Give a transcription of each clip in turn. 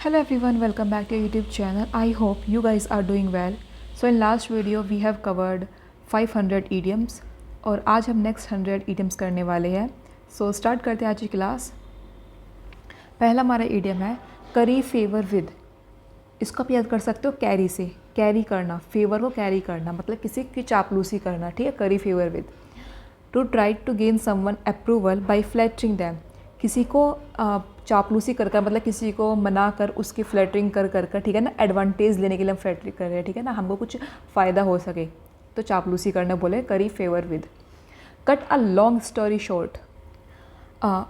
Hello everyone, welcome back to your YouTube channel. I hope you guys are doing well. So in last video we have covered 500 idioms और आज हम next 100 idioms करने वाले हैं. So start करते हैं आज की क्लास. पहला हमारा idiom है करी फेवर विद. इसको आप याद कर सकते हो कैरी से, कैरी करना, फेवर को कैरी करना मतलब किसी की चापलूसी करना, ठीक है. Curry favour with. To try to gain someone approval by flattering them. किसी को चापलूसी कर कर मतलब किसी को मना कर उसकी फ्लैटरिंग कर कर ठीक है ना, एडवांटेज लेने के लिए हम फ्लैटरिंग कर रहे हैं, ठीक है ना, हमको कुछ फ़ायदा हो सके तो चापलूसी करना बोले curry favour with. Cut a long story short.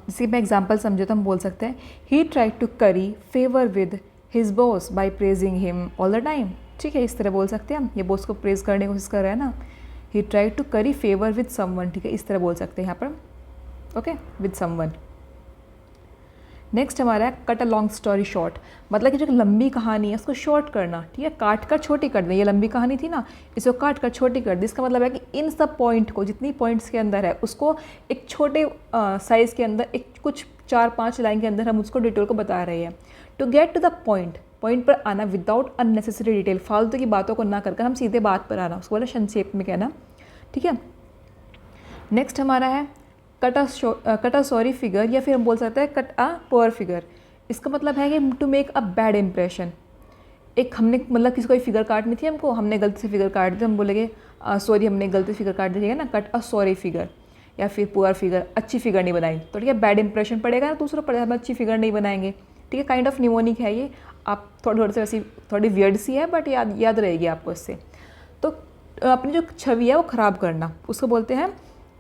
इसी में एग्जांपल समझे तो हम बोल सकते हैं he try to curry favour with his boss by praising him all the time. ठीक है, इस तरह बोल सकते हैं हम, ये बॉस को प्रेज करने की कोशिश कर रहे हैं ना. ही try to curry favour with someone, ठीक है, इस तरह बोल सकते हैं यहाँ पर. Okay, with someone. नेक्स्ट हमारा है cut a long story short. मतलब कि जो लंबी कहानी है उसको शॉर्ट करना, ठीक है, काट कर छोटी कर दें. ये लंबी कहानी थी ना, इसको काट कर छोटी कर दी. इसका मतलब है कि इन सब पॉइंट को, जितनी पॉइंट्स के अंदर है उसको एक छोटे साइज़ के अंदर, एक कुछ 4-5 लाइन के अंदर हम उसको डिटेल को बता रहे हैं. To get to the point, point पर आना विदाउट अननेसेसरी डिटेल, फालतू की बातों को ना कर हम सीधे बात पर आना, उसको बोला संक्षेप में कहना, ठीक है. नेक्स्ट हमारा है कट अ सॉरी फिगर, या फिर हम बोल सकते हैं कट अ पुअर फिगर. इसका मतलब है कि to make a bad impression. एक हमने मतलब किसी कोई फिगर काटनी थी हमको, हमने गलती से फिगर काट दी, हम बोलेंगे सॉरी हमने गलती से फिगर काट दी, है ना, कट अ सॉरी फिगर. या फिर पुअर फिगर, अच्छी फिगर नहीं बनाई, तो ठीक है बैड इंप्रेशन पड़ेगा ना, दूसरों पड़ेगा, हम अच्छी फिगर नहीं बनाएंगे, ठीक है. काइंड ऑफ निमोनिक है ये, आप थोड़ी से वैसी थोड़ी वियर्ड सी है बट याद रहेगी आपको इससे. तो अपनी जो छवि है वो ख़राब करना, उसको बोलते हैं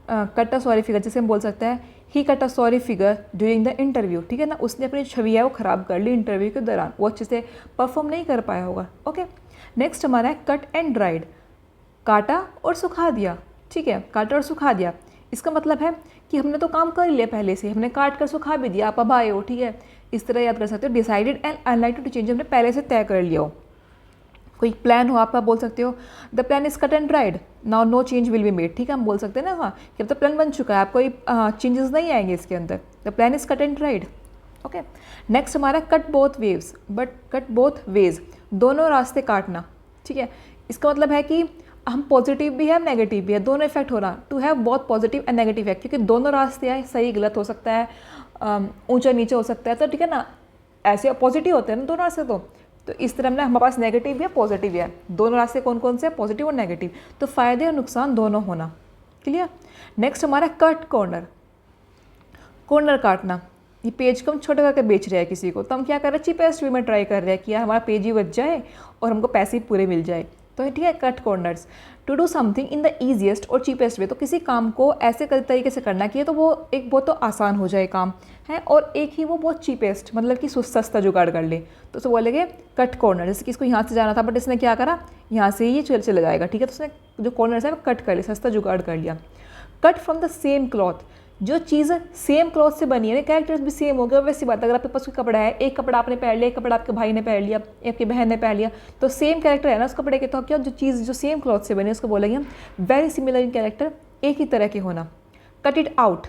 कट अ सॉरी फिगर. जैसे हम बोल सकते हैं ही cut a sorry figure during the interview, ठीक है ना, उसने अपनी छवि है वो ख़राब कर ली इंटरव्यू के दौरान, वो अच्छे से परफॉर्म नहीं कर पाया होगा. ओके. नेक्स्ट हमारा है कट एंड ड्राइड. काटा और सुखा दिया, ठीक है, काटा और सुखा दिया. इसका मतलब है कि हमने तो काम कर लिया पहले से, हमने काट कर सुखा भी दिया, आप अब आए हो, ठीक है, इस तरह याद कर सकते हो. Decided and unlike to change, हमने पहले से तय कर लिया हो. कोई प्लान हो आपका, बोल सकते हो the plan is cut and dried, now no change will be made, ठीक है, हम बोल सकते हैं ना, हाँ, कि अब तो प्लान बन चुका है, आप कोई चेंजेस नहीं आएंगे इसके अंदर. The plan is cut and dried. Okay. Next हमारा cut both ways, but cut both ways, दोनों रास्ते काटना, ठीक है. इसका मतलब है कि हम पॉजिटिव भी है नेगेटिव भी है, दोनों इफेक्ट हो रहा. To have both positive and negative effect, क्योंकि दोनों रास्ते हैं, सही गलत हो सकता है, ऊंचा नीचे हो सकता है, तो ठीक है ना, ऐसे पॉजिटिव होते हैं ना दोनों रास्ते. तो इस तरह में हमारे पास नेगेटिव भी है पॉजिटिव भी है, दोनों रास्ते कौन कौन से हैं, पॉजिटिव और नेगेटिव, तो फ़ायदे और नुकसान दोनों होना. क्लियर. नेक्स्ट हमारा कट कॉर्नर. कॉर्नर काटना, ये पेज को हम छोटा करके बेच रहे हैं किसी को, तो हम क्या कर रहे हैं, चीपेस्ट वे में ट्राई कर रहे हैं कि यार हमारा पेज ही बच जाए और हमको पैसे पूरे मिल जाए, तो ठीक है. Cut corners. To do something in the easiest और चीपेस्ट वे, तो किसी काम को ऐसे तरीके से करना कि तो वो एक बहुत तो आसान हो जाए काम है, और एक ही वो बहुत चीपेस्ट मतलब कि सस्ता जुगाड़ कर ले, तो उसे बोलेंगे कट कॉर्नर. जैसे कि इसको यहाँ से जाना था बट इसने क्या करा, यहाँ से ही चले जाएगा, ठीक है, तो उसने जो कॉर्नर है वो कट कर लिया, सस्ता जुगाड़ कर लिया. Cut from the same cloth, जो चीज़ सेम क्लॉथ से बनी है, कैरेक्टर्स भी सेम हो गए, वैसी बात. अगर आपके पास कोई कपड़ा है, एक कपड़ा आपने पहन लिया, एक कपड़ा आपके भाई ने पहन लिया, आपकी बहन ने पहन लिया, तो सेम कैरेक्टर है ना उस कपड़े के, तो क्या जो चीज़ जो सेम क्लॉथ से बनी है उसको बोलेंगे हम वेरी सिमिलर इन कैरेक्टर, एक ही तरह के होना. Cut it out.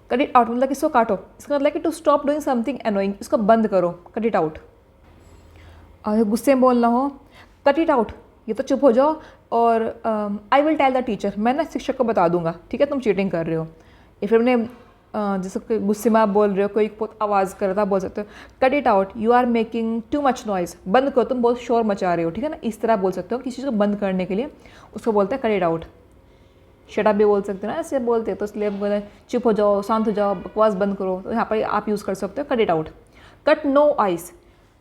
Cut it out मतलब इसको काटो, इसका मतलब कि to stop doing something annoying, इसको बंद करो, कट इट आउट. और गुस्से में बोलना हो, कट इट आउट, ये तो चुप हो जाओ, और I will tell the teacher, मैं ना शिक्षक को बता दूंगा, ठीक है, तुम चीटिंग कर रहे हो. या फिर हमने जैसे गुस्से में आप बोल रहे हो, कोई बहुत आवाज़ कर रहा था, बोल सकते हो cut it out, you are making too much noise, बंद करो तुम बहुत शोर मचा रहे हो, ठीक है ना, इस तरह बोल सकते हो किसी चीज़ को बंद करने के लिए, उसको बोलते हैं cut it out. Shut up भी बोल सकते हो ना, ऐसे बोलते हैं, तो इसलिए बोले चुप हो जाओ, शांत हो जाओ, बकवास बंद करो, तो यहाँ पर आप यूज़ कर सकते हो cut it out. Cut no ice,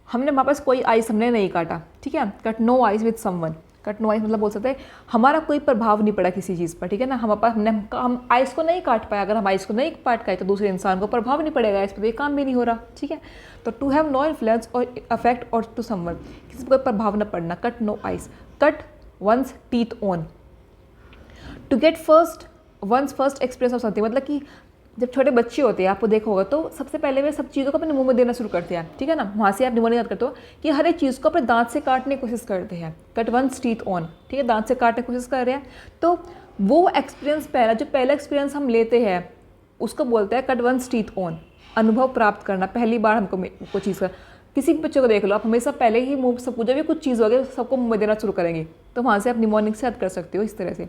हमने हमारे पास कोई आइस हमने नहीं काटा, ठीक है. Cut no ice with someone. Cut no ice मतलब बोल सकते हैं हमारा कोई प्रभाव नहीं पड़ा किसी चीज़ पर, ठीक है ना, हमारे पास हम आइस को नहीं काट पाए. अगर हम आइस को नहीं काट पाए तो दूसरे इंसान को प्रभाव नहीं पड़ेगा इस पर, तो ये काम भी नहीं हो रहा, ठीक है. तो टू हैव नो इन्फ्लुएंस और अफेक्ट और टू समवन, किसी पर प्रभाव न पड़ना. Cut no ice. Cut one's teeth on. To get one's first experience of something, मतलब कि जब छोटे बच्चे होते हैं, आपको देखा होगा, तो सबसे पहले वे सब चीज़ों को अपने मुंह में देना शुरू करते हैं, ठीक है ना, वहाँ से आप निमोनिक याद करते हो कि हर एक चीज़ को अपने दांत से काटने की कोशिश करते हैं. कट वंस टीथ ऑन, ठीक है, दांत से काटने की कोशिश कर रहे हैं, तो वो एक्सपीरियंस पहला एक्सपीरियंस हम लेते हैं उसको बोलते हैं कट वंस टीथ ऑन. अनुभव प्राप्त करना, पहली बार हमको कोई चीज़ का किसी भी बच्चे को देख लो, आप हमेशा पहले ही मुँह सब जब भी कुछ चीज़ होगी सबको मुँह में देना शुरू करेंगे, तो वहाँ से आप निमोनिक से याद कर सकते हो इस तरह से।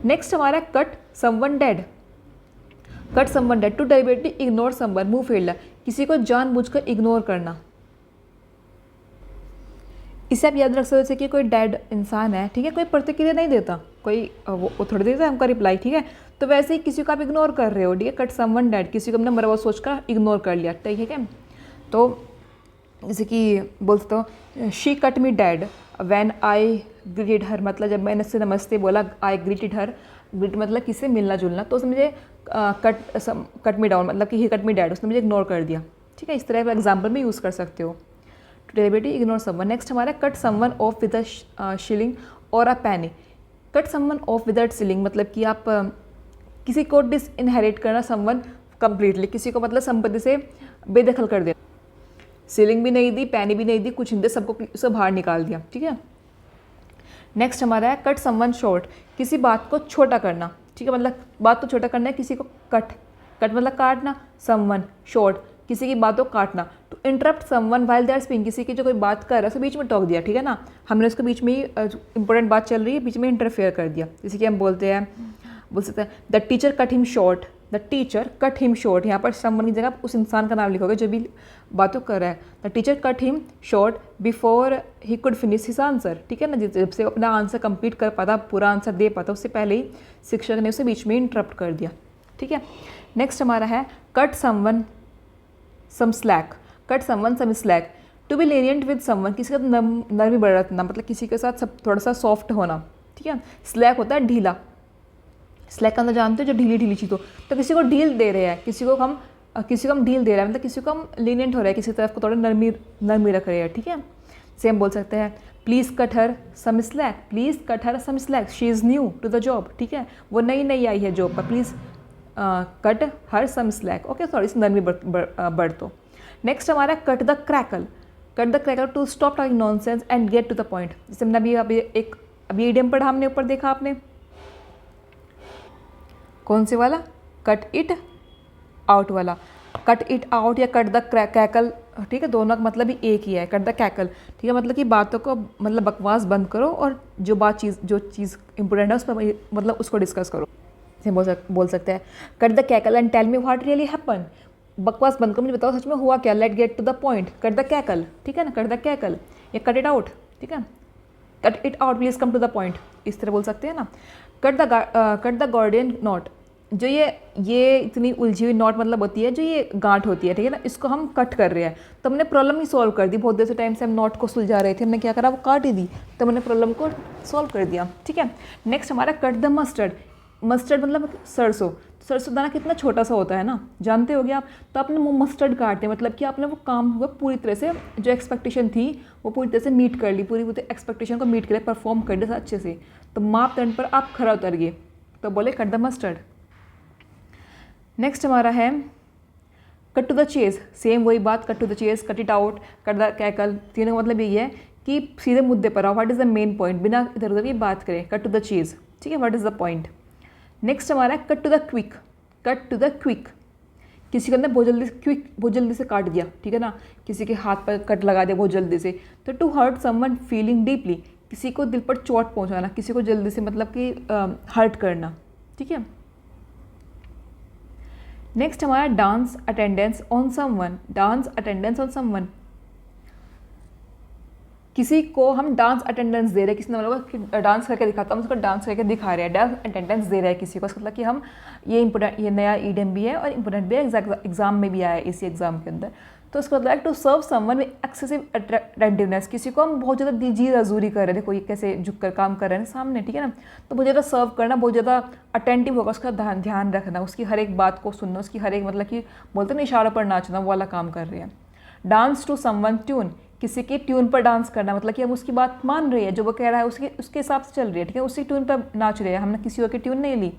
नेक्स्ट हमारा है cut someone dead. Cut someone dead, to deliberately ignore someone, मुंह फेरना, किसी को जानबूझकर इग्नोर करना। इसे आप याद रख सकते हो जैसे कि कोई डेड इंसान है, ठीक है, कोई प्रतिक्रिया नहीं देता, कोई वो थोड़ी देता है हमका रिप्लाई, ठीक है, तो वैसे ही किसी को आप इग्नोर कर रहे हो, ठीक है, कट समवन डेड, किसी को हमने मरा हुआ सोचकर इग्नोर कर लिया, ठीक है। तो जैसे कि बोल सकते हो she cut me dead when I greeted her, मतलब जब मैंने इससे नमस्ते बोला, आई ग्रीटेड हर, ग्रीट मतलब किसी से मिलना जुलना, तो उसने मुझे कट मी डाउन मतलब कि ही कट मी डेड, उसने मुझे इग्नोर कर दिया, ठीक है। इस तरह का एग्जाम्पल में यूज़ कर सकते हो, to deliberately ignore someone. Next हमारा cut someone off with a shilling और a penny. Cut someone off without shilling मतलब कि आप किसी को डिसइनहेरिट करना समवन कंप्लीटली, किसी को मतलब संपत्ति से बेदखल कर दिया, सीलिंग भी नहीं दी, पैनी भी नहीं दी, कुछ नहीं दे, सबको उसे बाहर निकाल दिया, ठीक है। नेक्स्ट हमारा है कट समवन शॉर्ट, किसी बात को छोटा करना, ठीक है, मतलब बात को छोटा करना है, किसी को कट मतलब काटना, समवन शॉर्ट किसी की बातों को काटना, to interrupt someone while they are speaking, किसी की जो कोई बात कर रहा है उसे बीच में टोक दिया, ठीक है ना, हमने उसको बीच में ही इंपॉर्टेंट बात चल रही है बीच में इंटरफेयर कर दिया, जैसे कि हम बोल सकते हैं the teacher cut him short, the teacher cut him short, यहाँ पर समवन की जगह आप उस इंसान का नाम लिखोगे जो भी बातों कर रहा है, the teacher cut him short before he could finish his answer, ठीक है ना, जब से अपना आंसर कंप्लीट कर पाता, पूरा आंसर दे पाता, उससे पहले ही शिक्षक ने उसे बीच में इंटरप्ट कर दिया, ठीक है। नेक्स्ट हमारा है cut someone some slack, cut someone some slack, to be lenient with someone, किसी का नरमी बरतना, मतलब किसी के साथ सब थोड़ा सा सॉफ्ट होना, ठीक है। स्लैक होता है ढीला, स्लैक का अंदर जानते हो जो ढीली ढीली चीज़ हो, तो किसी को ढील दे रहे हैं, किसी को हम ढील दे रहे हैं, मतलब किसी को हम लीनियंट हो रहे हैं, किसी तरफ को थोड़ा नरमी रख रहे हैं, ठीक है। सेम बोल सकते हैं please cut her some slack, please cut her some slack, she is new to the job, ठीक है, वो नई आई है जॉब पर, please cut her some slack, okay, थोड़ी सी नरमी बढ़ दो। नेक्स्ट हमारा cut the crackle to stop talking nonsense and get to the point, जैसे हमने अभी इडियम पढ़ा हमने, ऊपर देखा आपने, कौन से वाला, कट इट आउट वाला, कट इट आउट या कट द कैकल, ठीक है, दोनों का मतलब ही एक ही है, कट द कैकल, ठीक है, मतलब कि बातों को मतलब बकवास बंद करो और जो चीज़ इंपॉर्टेंट है उस पर मतलब उसको डिस्कस करो। जैसे बोल सकते हैं cut the cackle and tell me what really happen, बकवास बंद करो, मुझे बताओ सच में हुआ क्या, let get to the point, cut the cackle, ठीक है ना, कट द कैकल या कट इट आउट, ठीक है, cut it out please come to the point, इस तरह बोल सकते हैं ना। कट द गॉर्डियन नॉट, जो ये इतनी उलझी हुई नॉट मतलब होती है जो ये गांठ होती है, ठीक है ना, इसको हम कट कर रहे हैं, तो हमने प्रॉब्लम ही सॉल्व कर दी, बहुत देर से टाइम से हम नॉट को सुलझा रहे थे, हमने क्या करा, वो काट ही दी, तो हमने प्रॉब्लम को सॉल्व कर दिया, ठीक है। नेक्स्ट हमारा कट द मस्टर्ड मतलब सरसों दाना कितना छोटा सा होता है ना, जानते होगे आप, तो आपने वो मस्टर्ड काटे, मतलब कि आपने वो काम हुआ पूरी तरह से, जो एक्सपेक्टेशन थी वो पूरी तरह से मीट कर ली, पूरी एक्सपेक्टेशन को मीट कर लिया, परफॉर्म कर दिया अच्छे से, तो मापदंड पर आप खरा उतर गए, तो बोले कट द मस्टर्ड। नेक्स्ट हमारा है cut to the chase, same वही बात, cut to the chase, cut it out, cut the cackle, तीनों का मतलब यही है कि सीधे मुद्दे पर आओ, what is the main point, बिना इधर उधर की बात करें, कट टू द चीज़, ठीक है, what is the point. Next हमारा है कट टू द क्विक, किसी के अंदर बहुत जल्दी से काट दिया, ठीक है ना, किसी के हाथ पर कट लगा दिया बहुत जल्दी से, तो to hurt someone feeling deeply, किसी को दिल पर चोट पहुंचाना, किसी को जल्दी से मतलब कि हर्ट करना, ठीक है। नेक्स्ट हमारा डांस अटेंडेंस ऑन समवन, किसी को हम डांस अटेंडेंस दे रहे हैं, किसी ने मतलब डांस करके दिखाता हम उसको डांस करके दिखा रहे हैं, डांस अटेंडेंस दे रहे हैं किसी को, मतलब कि हम ये नया ईडीएम भी है और इम्पोर्टेंट भी है, एग्जाम में भी आया है इसी एग्जाम के अंदर, तो उसका मतलब है to serve someone with excessive attentiveness, किसी को हम बहुत ज़्यादा जी हजूरी कर रहे थे, कोई कैसे झुक कर काम कर रहे हैं सामने, ठीक है ना, तो बहुत ज़्यादा सर्व करना, बहुत ज़्यादा अटेंटिव होगा, उसका ध्यान रखना, उसकी हर एक बात को सुनना, उसकी हर एक मतलब कि बोलते ना इशारों पर नाचना, वो वाला काम कर रहे हैं। डांस टू समवन ट्यून, किसी की ट्यून पर डांस करना, मतलब कि हम उसकी बात मान रहे हैं, जो वो कह रहा है उसके हिसाब से चल रही है, ठीक है, उसी ट्यून पर नाच रहे हैं, हमने किसी और की ट्यून नहीं ली,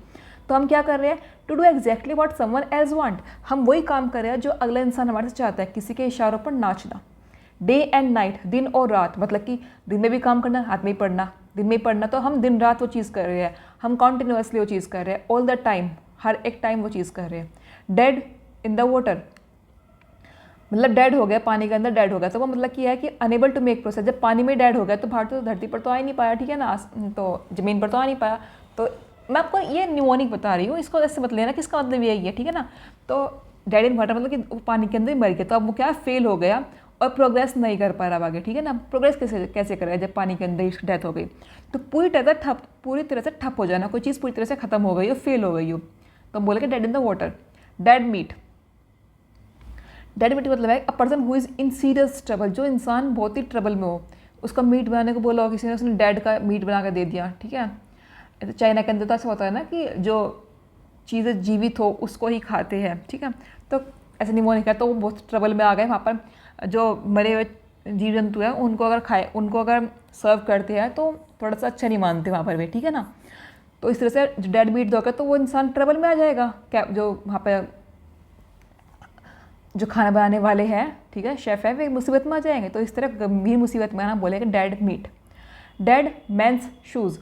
तो हम क्या कर रहे हैं, to do exactly what someone else want, हम वही काम कर रहे हैं जो अगला इंसान हमारे से चाहता है, किसी के इशारों पर नाचना। डे एंड नाइट, दिन और रात, मतलब कि दिन में भी काम करना, रात में ही पढ़ना, दिन में ही पढ़ना, तो हम दिन रात वो चीज़ कर रहे हैं, हम कॉन्टिन्यूसली वो चीज़ कर रहे हैं, ऑल द टाइम, हर एक टाइम वो चीज़ कर रहे हैं। डेड इन द वाटर, मतलब डेड हो गया, पानी के अंदर डेड हो गया, तो वो मतलब क्या है कि अनेबल टू मेक प्रोसेस। जब पानी में डेड हो गया तो बाहर तो धरती पर तो आ ही नहीं पाया, ठीक है ना, तो ज़मीन पर तो आ नहीं पाया। तो मैं आपको ये न्यूमोनिक बता रही हूँ, इसको ऐसे मत लेना कि इसका मतलब यही है, ठीक है ना। तो डेड इन वाटर मतलब कि वो पानी के अंदर ही मर गया, तो अब वो क्या फेल हो गया और प्रोग्रेस नहीं कर पा रहा आगे, ठीक है ना। प्रोग्रेस कैसे कैसे करेगा जब पानी के अंदर ही डेथ हो गई। तो पूरी तरह से ठप हो जाना, कोई चीज़ पूरी तरह से ख़त्म हो गई हो, फेल हो गई हो, तो हम बोलेंगे dead in the water. Dead meat, dead meat मतलब है a person who is in serious trouble, जो इंसान बहुत ही ट्रबल में हो, उसका मीट बनाने को बोला हो किसी ने, उसने डेड का मीट बना कर दे दिया, ठीक है। तो चाइना के अंदर तो ऐसा होता है ना कि जो चीज़ें जीवित हो उसको ही खाते हैं, ठीक है। तो ऐसे निमोनिक है, तो वो बहुत ट्रबल में आ गए। वहाँ पर जो मरे हुए जीव जंतु हैं उनको अगर सर्व करते हैं तो थोड़ा सा अच्छा नहीं मानते वहाँ पर भी, ठीक है ना। तो इस तरह से जो डेड मीट दोगे तो वो इंसान ट्रबल में आ जाएगा, क्या जो वहाँ पर जो खाना बनाने वाले हैं, ठीक है, शेफ़ है, वे मुसीबत में आ जाएंगे। तो इस तरह गंभीर मुसीबत में आना बोलेंगे dead meat. Dead men's shoes,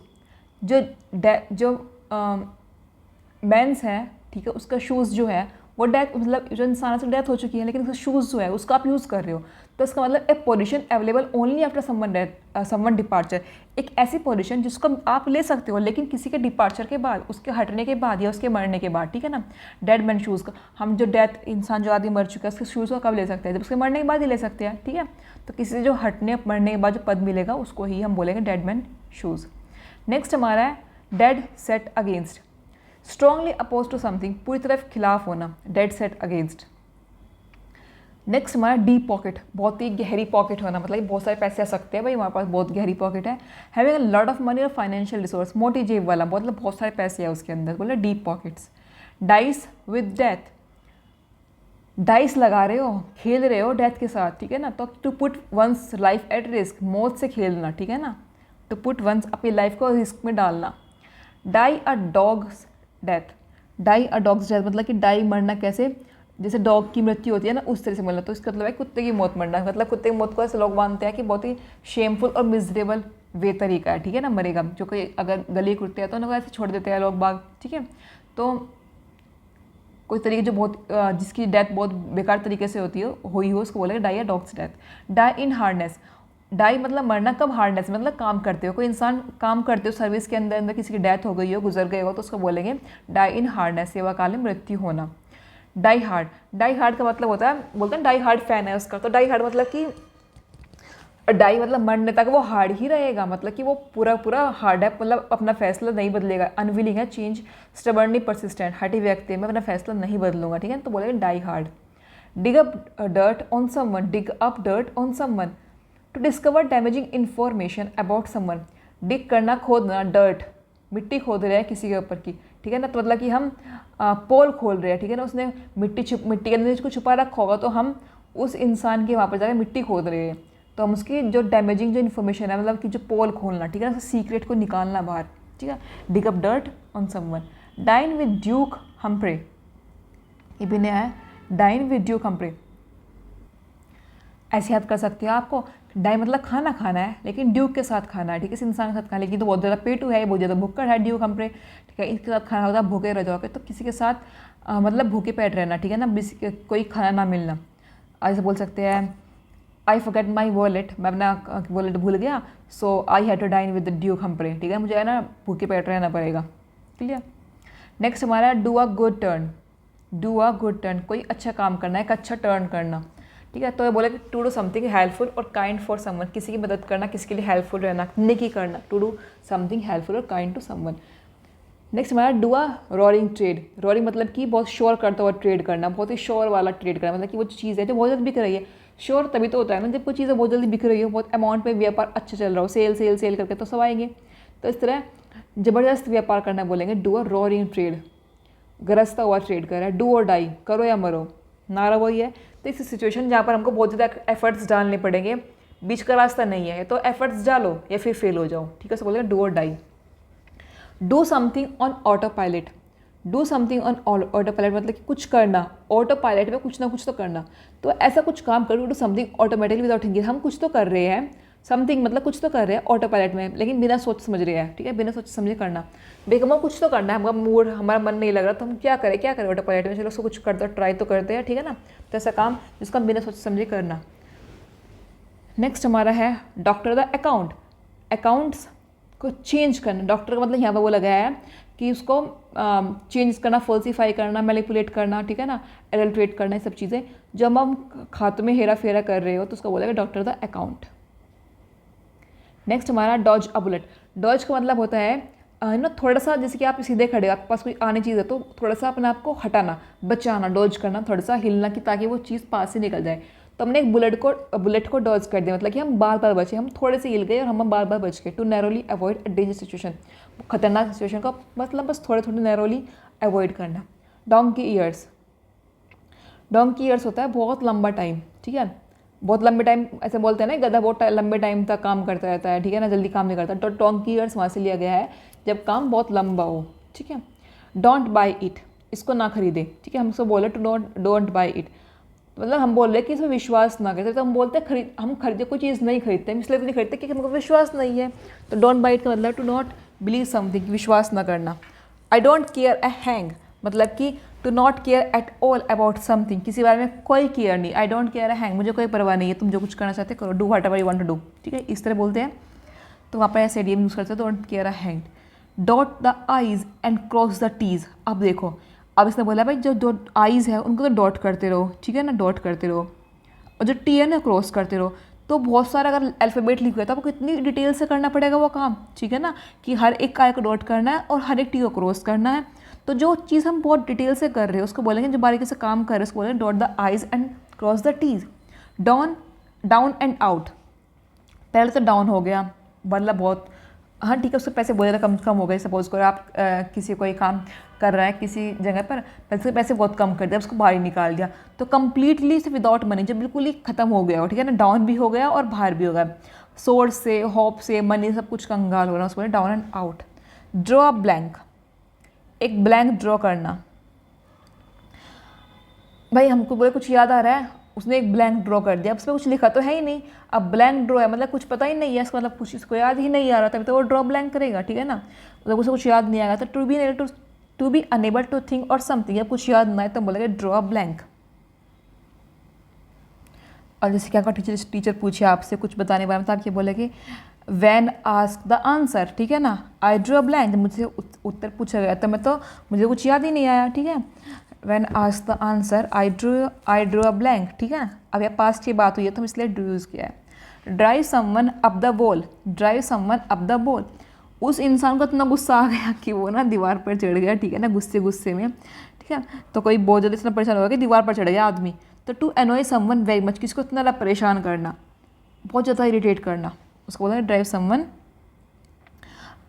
जो मेंस है, ठीक है, उसका शूज़ जो है वो डेथ, मतलब जो इंसान से डेथ हो चुकी है लेकिन उसका शूज़ जो है उसका आप यूज़ कर रहे हो, तो इसका मतलब a position available only after someone departure, एक ऐसी पोजीशन जिसको आप ले सकते हो लेकिन किसी के डिपार्चर के बाद, उसके हटने के बाद या उसके मरने के बाद, ठीक है ना। डेड मैन शूज़ का हम जो डेथ इंसान जो आदमी मर चुका है उसके शूज़ को कब ले सकते हैं, जब उसके मरने के बाद ही ले सकते हैं, ठीक है। तो किसी से जो हटने मरने के बाद जो पद मिलेगा उसको ही हम बोलेंगे डेड मैन शूज़। नेक्स्ट हमारा है dead set against, strongly oppose to something, पूरी तरह खिलाफ होना, डेड सेट अगेंस्ट। नेक्स्ट हमारा डीप पॉकेट, बहुत ही गहरी पॉकेट होना, मतलब बहुत सारे पैसे आ सकते हैं भाई हमारे पास, बहुत गहरी पॉकेट है। Having a lot of money और फाइनेंशियल रिसोर्स, मोटी जेब वाला, मतलब बहुत सारे पैसे हैं उसके अंदर, बोले deep pockets. Dice with death, dice लगा रहे हो, खेल रहे हो डेथ के साथ, ठीक है ना। तो to put one's life at risk, मौत से खेलना, ठीक है ना, टू पुट वंस अपनी लाइफ को रिस्क में डालना। Die a dog's death, die a dog's death मतलब कि डाई मरना कैसे, जैसे डॉग की मृत्यु होती है ना उस तरह से मरना। तो इसका मतलब है कुत्ते की मौत मरना, मतलब कुत्ते की मौत को ऐसे लोग मानते हैं कि बहुत ही शेमफुल और मिजरेबल वे तरीका है, ठीक है ना, मरेगा। जो कोई अगर गली कुत्ते हैं तो उनको ऐसे छोड़ देते हैं लोग बाग, ठीक है। तो कोई तरीके जो बहुत जिसकी डेथ बहुत बेकार तरीके से होती है हुई हो उसको बोलेगा डाई या डॉग्स डेथ। डाई इन हार्डनेस, डाई मतलब मरना कब, हार्डनेस मतलब काम करते हो, कोई इंसान काम करते हो सर्विस के अंदर किसी की डेथ हो गई हो, गुजर गए हो, तो उसको बोलेंगे डाई इन हार्डनेस, सेवा काल में मृत्यु होना। डाई हार्ड, डाई हार्ड का मतलब होता है, बोलते हैं डाई हार्ड फैन है उसका, तो डाई हार्ड मतलब कि डाई मतलब मरने तक वो हार्ड ही रहेगा, मतलब कि वो पूरा हार्ड है, मतलब अपना फैसला नहीं बदलेगा, अनविलिंग है चेंज, स्टबर्नली परसिस्टेंट, हटी व्यक्ति मैं अपना फैसला नहीं बदलूंगा, ठीक है, तो बोलेंगे die hard. Dig up dirt on someone, dig up dirt on someone, to discover damaging information about someone, dig करना, खोदना, डर्ट मिट्टी खोद रहे हैं किसी के ऊपर की, ठीक है ना, तो मतलब कि हम पोल खोल रहे हैं, ठीक है ना, उसने मिट्टी के अंदर कुछ छुपा रखा होगा, तो हम उस इंसान के वहाँ पर जाकर मिट्टी खोद रहे हैं, तो हम उसकी जो डैमेजिंग जो इन्फॉर्मेशन है, मतलब कि जो पोल खोलना, ठीक है ना, सीक्रेट को निकालना बाहर, ठीक है। Dig up dirt on someone. Dine with Duke Humphrey, ये भी नया है, डाइन विद ड्यूक हम्फ्रे, ऐसे याद कर सकते हो आपको। डाई मतलब खाना खाना है लेकिन ड्यूक के साथ खाना है, ठीक है, इस इंसान के साथ खाना, लेकिन तो बहुत ज़्यादा पेटू है, बहुत ज़्यादा भुक्कड़ है ड्यूक हम्फ्रे, ठीक है, इसके साथ खाना होता है भूखे रह जाओगे, तो किसी के साथ मतलब भूखे पेट रहना, ठीक है ना, कोई खाना ना मिलना। ऐसे बोल सकते हैं आई फॉरगेट माई वॉलेट, मैं अपना वॉलेट भूल गया, so I had to dine with the Duke Humphrey, ठीक है, मुझे है ना भूखे पेट रहना पड़ेगा, क्लियर। नेक्स्ट हमारा do a good turn, do a good turn, कोई अच्छा काम करना है, एक अच्छा टर्न करना, ठीक है, तो ये बोला कि टू डू समथिंग हेल्पफुल और काइंड फॉर समवन, किसी की मदद करना, किसी के लिए हेल्पफुल रहना, नेकी करना, टू डू समथिंग हेल्पफुल और काइंड टू समवन। नेक्स्ट हमारा do a roaring trade, roaring मतलब कि बहुत शोर करता हुआ ट्रेड करना, बहुत ही शोर वाला ट्रेड करना, मतलब कि वो चीज़ है जो बहुत जल्दी बिक रही है, शोर तभी तो होता है ना जब कोई चीज़ बहुत जल्दी बिक रही हो, बहुत अमाउंट में व्यापार अच्छा चल रहा हो, सेल सेल सेल करके तो सब आएंगे, तो इस तरह ज़बरदस्त व्यापार करना बोलेंगे डू अ रोरिंग ट्रेड, गरजता हुआ ट्रेड कर रहा है। डू और डाई, करो या मरो, नारा वही है। तो इस सिचुएशन जहाँ पर हमको बहुत ज़्यादा एफर्ट्स डालने पड़ेंगे, बीच का रास्ता नहीं है, तो एफर्ट्स डालो या फिर फेल हो जाओ, ठीक है, सो बोलेंगे do or die. Do something on autopilot, do something on autopilot मतलब कि कुछ करना, ऑटो पायलट में कुछ ना कुछ तो करना, तो ऐसा कुछ काम करो, do something automatically without thinking, हम कुछ तो कर रहे हैं समथिंग मतलब कुछ तो कर रहे हैं ऑटो पायलट में, लेकिन बिना सोच समझ रहे हैं, ठीक है, बिना सोच समझे करना। बेगम कुछ तो करना है, हमारा मूड, हमारा मन नहीं लग रहा, तो हम क्या करें ऑटो पायलट में, चलो उसको कुछ करते ट्राई तो करते हैं, ठीक है ना। तो ऐसा काम जिसका हम बिना सोच समझे करना। नेक्स्ट हमारा है डॉक्टर द अकाउंट। अकाउंट्स को चेंज करना, डॉक्टर का मतलब यहाँ पर वो लगाया है कि उसको चेंज करना, फॉल्सीफाई करना, मैनिपुलेट करना, ठीक है ना, एडल्ट्रेट करना, ये सब चीज़ें जब हम खातों में हेरा फेरा कर रहे हो तो उसको बोलेगा डॉक्टर द अकाउंट। नेक्स्ट हमारा डॉज अ बुलेट। डॉज का मतलब होता है ना थोड़ा सा, जैसे कि आप सीधे खड़े हो, आपके पास कोई आने चीज़ है तो थोड़ा सा अपने आप को हटाना, बचाना, डॉज करना, थोड़ा सा हिलना कि ताकि वो चीज़ पास से निकल जाए। तो हमने एक बुलेट को डॉज कर दिया, मतलब कि हम बार बार बचे, हम थोड़े से हिल गए और हम बार बार बच गए। To narrowly avoid a danger situation, खतरनाक सिचुएशन का मतलब बस थोड़े थोड़े नैरोली अवॉइड करना। Donkey years. डोंकी ईयर्स होता है बहुत लंबा टाइम, ठीक है, बहुत लंबे टाइम, ऐसे बोलते हैं ना गधा बहुत लंबे टाइम तक काम करता रहता है, ठीक है ना, जल्दी काम नहीं करता। तो डोंकी ईयर्स वहाँ से लिया गया है जब काम बहुत लंबा हो, ठीक है। डोंट बाई इट, इसको ना खरीदे, ठीक है, हम उसको बोले टू डोंट बाई इट, मतलब हम बोल रहे हैं कि इसमें विश्वास ना करते, तो हम बोलते हैं हम खरीदे कोई चीज़ नहीं खरीदते, हम इसलिए नहीं खरीदते कि हमको विश्वास नहीं है। तो डोंट बाई इट का मतलब टू नॉट बिलीव समथिंग, विश्वास ना करना। I don't care a hang, मतलब कि to not care at all about something, किसी बारे में कोई केयर नहीं। I don't care a hang, मुझे कोई परवाह नहीं है, तुम जो कुछ करना चाहते करो, do whatever you want to do, ठीक है, इस तरह बोलते हैं। तो वहाँ पर ऐसे एडियम यूज़ करते हैं, don't care a hang. Dot the i's and cross the t's. अब देखो, अब इसने बोला भाई जो आईज़ है उनको तो डॉट करते रहो, ठीक है ना, डॉट करते रहो, और जो टी है ना क्रॉस करते रहो। तो बहुत सारा अगर अल्फ़ाबेट लिख हुआ है तो आपको कितनी डिटेल से करना पड़ेगा वो काम, ठीक है ना, कि हर एक आई को डॉट करना है और हर एक टी को क्रॉस करना है। तो जो चीज़ हम बहुत डिटेल से कर रहे हैं उसको बोलेंगे, जो बारीकी से काम कर रहे हैं उसको बोलेंगे dot the i's and cross the t's. Down and out, पहले तो डाउन हो गया मतलब बहुत, हाँ ठीक है, उसके पैसे बहुत ज़्यादा कम हो गए। सपोज़ करो आप किसी कोई काम कर रहा है किसी जगह पर, पैसे बहुत कम कर दिया, उसको बाहर ही निकाल दिया, तो कम्प्लीटली से विदाउट मनी, जब बिल्कुल ही खत्म हो गया हो, ठीक है ना, डाउन भी हो गया और बाहर भी हो गया, सोर्स से, होप से, मनी, सब कुछ कंगाल हो रहा है, उसको down and out. Draw a blank, एक ब्लैंक ड्रॉ करना, भाई हमको बोले कुछ याद आ रहा है, उसने एक ब्लैंक ड्रॉ कर दिया, अब उसमें कुछ लिखा तो है ही नहीं। अब ब्लैंक ड्रॉ है मतलब कुछ पता ही नहीं है, इसका मतलब कुछ इसको याद ही नहीं आ रहा था, तो वो ड्रॉ ब्लैंक करेगा, ठीक है ना, मतलब उसे कुछ याद नहीं आएगा। तो to be unable to think of something, या कुछ याद ना आए तो बोलेगा ड्रॉ ब्लैंक। और जैसे क्या टीचर पूछे आपसे कुछ बताने के बारे में, तो आप ये बोलेगे वैन आस्क द आंसर, ठीक है ना, आई ड्रॉ अ ब्लैंक, मुझसे उत्तर पूछा गया तो मुझे कुछ याद ही नहीं आया, ठीक है। When ask the answer I draw a blank, ठीक है। अब यह पास्ट की बात हुई है तो हम इसलिए ड्रू यूज़ किया है। Drive someone up the wall, drive someone up the wall, उस इंसान को इतना गुस्सा आ गया कि वो ना दीवार पर चढ़ गया, ठीक है ना, गुस्से में, ठीक है। तो कोई बहुत ज़्यादा इतना परेशान होगा कि दीवार पर चढ़ गया आदमी। तो to annoy someone very much, किसको इतना ज़्यादा परेशान करना, बहुत ज़्यादा इरिटेट करना, उसको बोलते हैं drive someone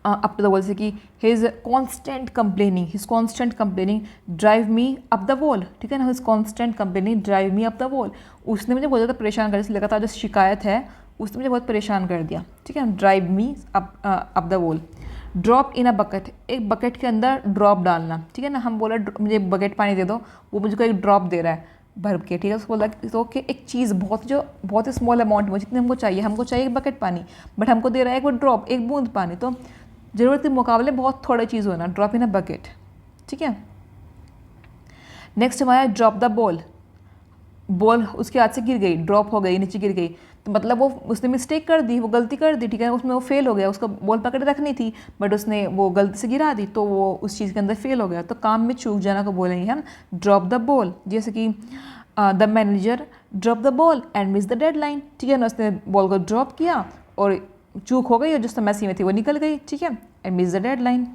up to the wall, से कि his constant complaining drive me up the wall, ठीक है ना, his constant complaining drive me up the wall, उसने मुझे बहुत ज़्यादा परेशान कर दिया, लगातार जो शिकायत है उसने मुझे बहुत परेशान कर दिया, ठीक है। Drive me up the wall. Drop in a bucket, एक बकेट के अंदर ड्रॉप डालना, ठीक है ना, हम बोला मुझे बकेट पानी दे दो, वो मुझे एक ड्रॉप दे रहा है भर के, ठीक है, उसको बोला तो कि एक चीज़ बहुत ही स्मॉल अमाउंट में जितने हमको चाहिए एक बकेट पानी, बट हमको दे रहा है एक वो ड्रॉप, एक बूंद पानी, तो ज़रूरत के मुकाबले बहुत थोड़ी चीज़ होना, ड्रॉप इन अ बकेट, ठीक है। नेक्स्ट हमारा ड्रॉप द बॉल उसके हाथ से गिर गई, ड्रॉप हो गई, नीचे गिर गई, तो मतलब वो उसने मिस्टेक कर दी, वो गलती कर दी, ठीक है, उसमें वो फेल हो गया, उसको बॉल पकड़ रखनी थी बट उसने वो गलती से गिरा दी, तो वो उस चीज़ के अंदर फेल हो गया। तो काम में चूक जाना को बोलेंगे हम ड्रॉप द बॉल। जैसे कि the manager drop the ball and miss the deadline, ठीक है ना, उसने बॉल को ड्रॉप किया और चूक हो गई और जो समस्या में थी वो निकल गई, ठीक है, and miss the deadline.